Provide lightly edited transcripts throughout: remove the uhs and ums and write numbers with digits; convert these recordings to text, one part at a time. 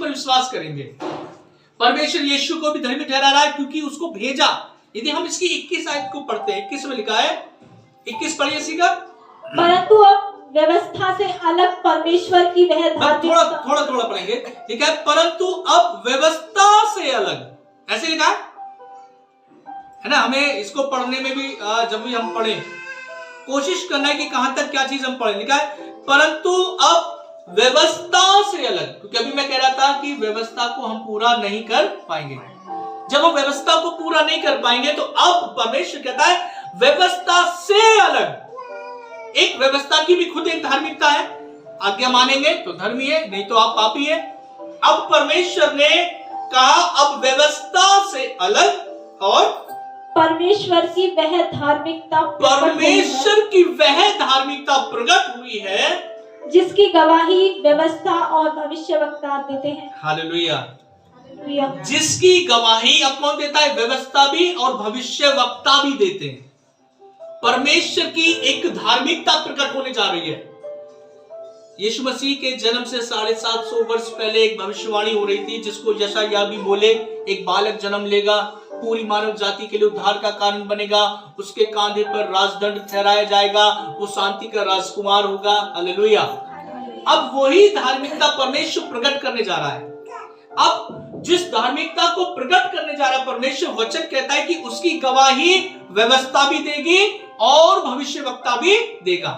पर विश्वास करेंगे। परमेश्वर यीशु को भी धर्मी ठहरा रहा है क्योंकि उसको भेजा। यदि हम इसकी 21 आयत को पढ़ते हैं, 21 में लिखा है, 21 पढ़िए सीखा। परंतु अब व्यवस्था से अलग परमेश्वर की वह धार्मिकता। थोड़ा पढ़ेंगे। लिखा है परंतु अब व्यवस्था से अलग, ऐसे लिखा है ना। हमें इसको पढ़ने में भी जब भी हम पढ़ें कोशिश करना है कि कहां तक क्या चीज हम पढ़ें। लिखा है परंतु अब व्यवस्था से अलग, क्योंकि अभी मैं कह रहा था कि व्यवस्था को हम पूरा नहीं कर पाएंगे। जब हम व्यवस्था को पूरा नहीं कर पाएंगे तो अब परमेश्वर कहता है व्यवस्था से अलग। एक व्यवस्था की भी खुद एक धार्मिकता है, आज्ञा मानेंगे तो धर्मी है, नहीं तो आप पापी है। अब परमेश्वर ने कहा अब व्यवस्था से अलग और परमेश्वर की वह धार्मिकता प्रकट हुई है जिसकी गवाही व्यवस्था और भविष्यवक्ता देते हैं। हालेलुया। जिसकी गवाही अब कौन देता है? व्यवस्था भी और भविष्यवक्ता भी देते हैं। परमेश्वर की एक धार्मिकता प्रकट होने जा रही है। यीशु मसीह के जन्म से 750 वर्ष पहले एक भविष्यवाणी हो रही थी, जिसको यशायाह भी बोले, एक बालक जन्म लेगा, पूरी मानव जाति के लिए उद्धार का कारण बनेगा, उसके कांधे पर राजदंड ठहराया जाएगा, वो शांति का राजकुमार होगा। हालेलुया। अब वही धार्मिकता परमेश्वर प्रकट करने जा रहा है। अब जिस धार्मिकता को प्रकट करने जा रहा है परमेश्वर, वचन कहता है कि उसकी गवाही व्यवस्था भी देगी और भविष्यवक्ता भी देगा।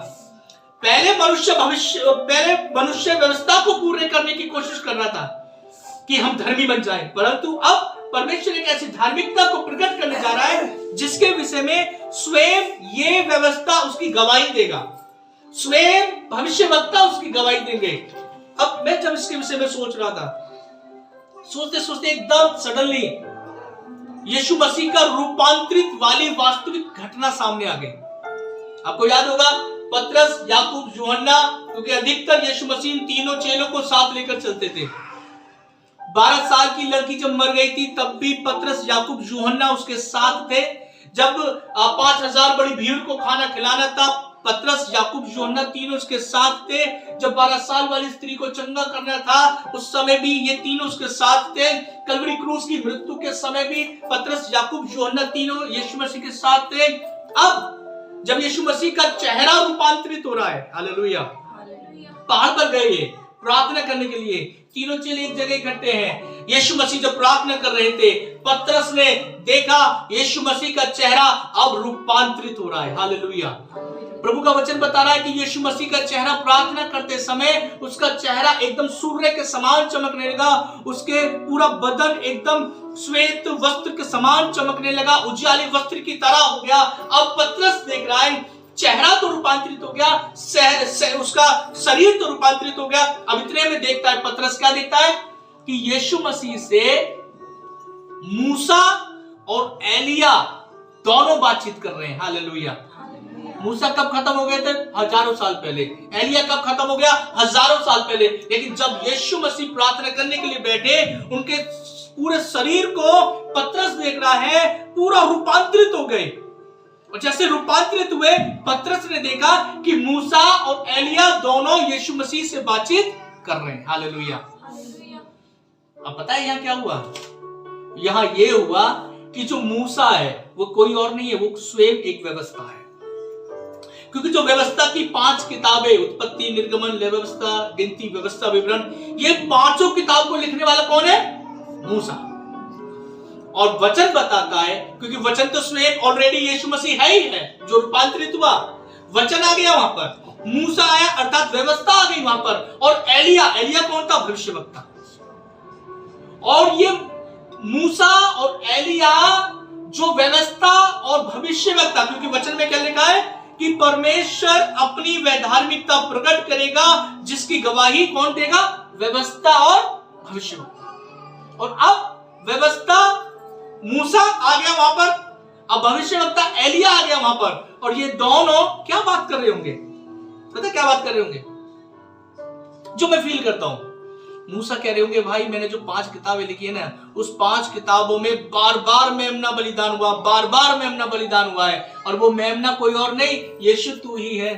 पहले मनुष्य व्यवस्था को पूरे करने की कोशिश कर रहा था कि हम धर्मी बन जाएं, परंतु अब परमेश्वर एक ऐसी धार्मिकता को प्रकट करने जा रहा है जिसके विषय में स्वयं ये व्यवस्था उसकी गवाही देगा, स्वयं भविष्यवक्ता उसकी गवाही देंगे। अब मैं जब इसके विषय में सोच रहा था, सोचते सोचते एकदम सडनली यीशु मसीह का रूपांतरित वाली वास्तविक घटना सामने आ गई। आपको याद होगा पतरस, याकूब, यूहन्ना, क्योंकि अधिकतर यीशु मसीह इन तीनों चेलों को साथ लेकर चलते थे। 12 साल की लड़की जब मर गई थी तब भी पतरस, याकूब, यूहन्ना उसके साथ थे। जब 5000 बड़ी भीड़ को खाना खिलाना था, पतरस, याकूब, यूहन्ना तीनों उसके साथ थे। जब 12 साल वाली स्त्री को चंगा करना था उस समय भी ये तीनों उसके साथ थे। कलवरी क्रूस की मृत्यु के समय भी पतरस, याकूब, यूहन्ना तीनों यीशु मसीह के साथ थे। अब जब यीशु मसीह का चेहरा रूपांतरित हो रहा है, हालेलुया, पहाड़ पर गए प्रार्थना करने के लिए, तीनों चेले एक जगह इकट्ठे हैं। यीशु मसीह जब प्रार्थना कर रहे थे, पतरस ने देखा यीशु मसीह का चेहरा अब रूपांतरित हो रहा है। हालेलुया। प्रभु का वचन बता रहा है कि यीशु मसीह का चेहरा प्रार्थना करते समय उसका चेहरा एकदम सूर्य के समान चमकने लगा, उसके पूरा बदन एकदम श्वेत वस्त्र के समान चमकने लगा, उज्याले वस्त्र की तरह हो गया। अब पतरस देख रहा है चेहरा तो रूपांतरित हो गया, उसका शरीर तो रूपांतरित हो गया। अब इतने में देखता है पतरस, क्या देखता है कि यीशु मसीह से मूसा और एलिया दोनों बातचीत कर रहे हैं। हालेलुया। मूसा कब खत्म हो गए थे? हजारों साल पहले। एलिया कब खत्म हो गया? हजारों साल पहले। लेकिन जब यीशु मसीह प्रार्थना करने के लिए बैठे, उनके पूरे शरीर को पतरस देख रहा है पूरा रूपांतरित हो गए। और जैसे रूपांतरित हुए, पतरस ने देखा कि मूसा और एलिया दोनों यीशु मसीह से बातचीत कर रहे हैं। हालेलुया। अब पता है यहां क्या हुआ? यहां ये हुआ कि जो मूसा है वो कोई और नहीं है, वो स्वयं एक व्यवस्था है। क्योंकि जो व्यवस्था की 5 किताबें, उत्पत्ति, निर्गमन, व्यवस्था, गिनती, व्यवस्था, विवरण, ये 5 किताब को लिखने वाला कौन है? मूसा। और वचन बताता है, क्योंकि वचन तो स्वयं ऑलरेडी यीशु मसीह है ही है, जो रूपांतरित हुआ, वचन आ गया वहां पर, मूसा आया अर्थात व्यवस्था आ गई वहां पर। और एलिया कौन था? भविष्यवक्ता। और ये मूसा और एलिया जो व्यवस्था और भविष्यवक्ता, क्योंकि वचन में क्या लिखा है कि परमेश्वर अपनी वैधार्मिकता प्रकट करेगा जिसकी गवाही कौन देगा? व्यवस्था और भविष्यवक्ता। और अब व्यवस्था मूसा आ गया वहां पर, अब भविष्यवक्ता एलिया आ गया वहां पर, और ये दोनों क्या बात कर रहे होंगे? पता क्या बात कर रहे होंगे? जो मैं फील करता हूं, मूसा कह रहे होंगे भाई मैंने जो 5 किताबें लिखी है ना, उस 5 किताबों में बार बार मेमना बलिदान हुआ, बार बार मेमना बलिदान हुआ है, और वो मेमना कोई और नहीं, यीशु तू ही है,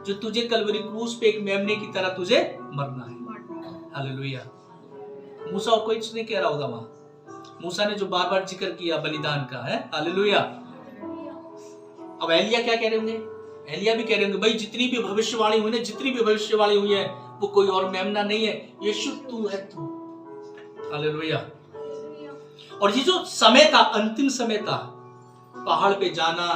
जो तुझे कलवरी क्रूस पे एक मेमने की तरह तुझे मरना है। हालेलुया। मूसा और कोई कुछ नहीं कह रहा होगा वहां। मूसा ने जो बार बार जिक्र किया बलिदान का है, हालेलुया। अब एलिया क्या कह रहे होंगे? एलिया भी कह रहे होंगे, भाई जितनी भी भविष्यवाणी हुई ना, जितनी भी भविष्यवाणी हुई है वो कोई और मेमना नहीं है, यीशु तू है तू, हालेलुया। और ये जो समय था, अंतिम समय था, पहाड़ पे जाना,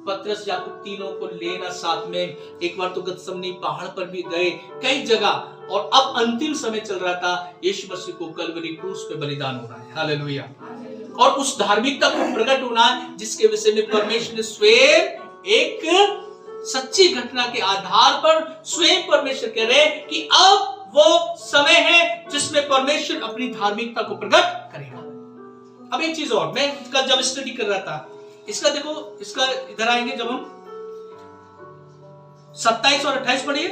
पतरस याकूब तीनों को लेना साथ में, एक बार तो गतसमनी पहाड़ पर भी गए, कई जगह, और अब अंतिम समय चल रहा था, यीशु मसीह को कलवरी क्रूस पे बलिदान होना है, हालेलुया। और उस धार्मिकता को प्रकट होना है जिसके विषय में परमेश्वर ने स्वयं एक सच्ची घटना के आधार पर स्वयं परमेश्वर कह रहे हैं कि अब वो समय है जिसमें परमेश्वर अपनी धार्मिकता को प्रकट करेगा। अब एक चीज और, मैं कल जब स्टडी कर रहा था, इसका देखो, इसका इधर आएंगे जब हम 27 और 28 पढ़िए।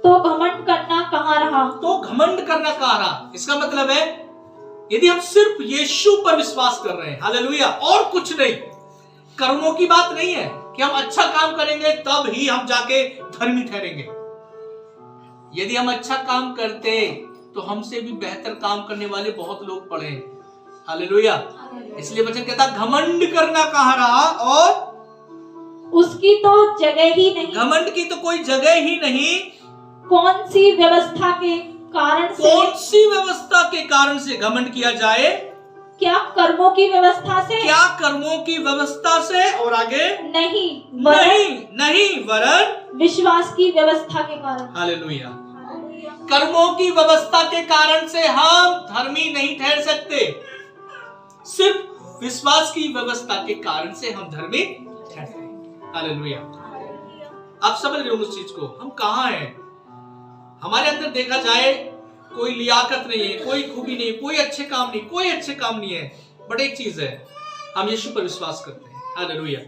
तो घमंड करना कहाँ रहा? तो घमंड करना कहाँ रहा? इसका मतलब है यदि हम सिर्फ यीशु पर विश्वास कर रहे हैं, हालेलुया, और कुछ नहीं, कर्मों की बात नहीं है कि हम अच्छा काम करेंगे तब ही हम जाके धर्मी ठहरेंगे। यदि हम अच्छा काम करते तो हमसे भी बेहतर काम करने वाले बहुत लोग पड़े हैं, हालेलुया। इसलिए वचन कहता घमंड करना कहाँ रहा, और उसकी तो जगह ही नहीं। घमंड की तो कोई जगह ही नहीं। कौन सी व्यवस्था के कारण से? कौन सी व्यवस्था के कारण से घमंड किया जाए? क्या कर्मों की व्यवस्था से? क्या कर्मों की व्यवस्था से? और आगे नहीं, नहीं वरन विश्वास की व्यवस्था के कारण, हालेलुया। कर्मों की व्यवस्था के कारण से हम धर्मी नहीं ठहर सकते, सिर्फ विश्वास की व्यवस्था के कारण से हम धर्मी ठहरते हैं, हालेलुया। आप समझ रहे हो उस चीज को? हम कहां हैं? हमारे अंदर देखा जाए कोई लियाकत नहीं है, कोई खूबी नहीं है, कोई अच्छे काम नहीं, कोई अच्छे काम नहीं है, बट एक चीज है, हम यीशु पर विश्वास करते हैं, हालेलुया।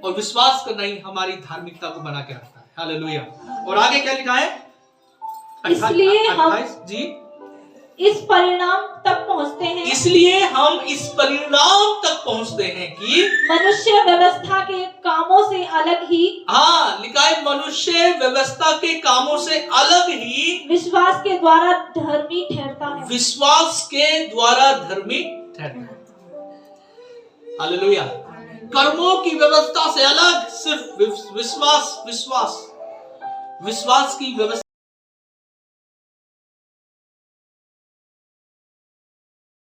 और विश्वास करना ही हमारी धार्मिकता को बना के रखता है, हालेलुया। और आगे क्या लिखा है? इसलिए हम जी इस परिणाम तक पहुंचते हैं, इसलिए हम इस परिणाम तक पहुंचते हैं कि मनुष्य व्यवस्था के कामों से अलग ही, हाँ लिखा है, मनुष्य व्यवस्था के कामों से अलग ही विश्वास के द्वारा धर्मी ठहरता है। विश्वास के द्वारा धर्मी ठहरता है, हालेलुया। कर्मों की व्यवस्था से अलग सिर्फ विश्वास की व्यवस्था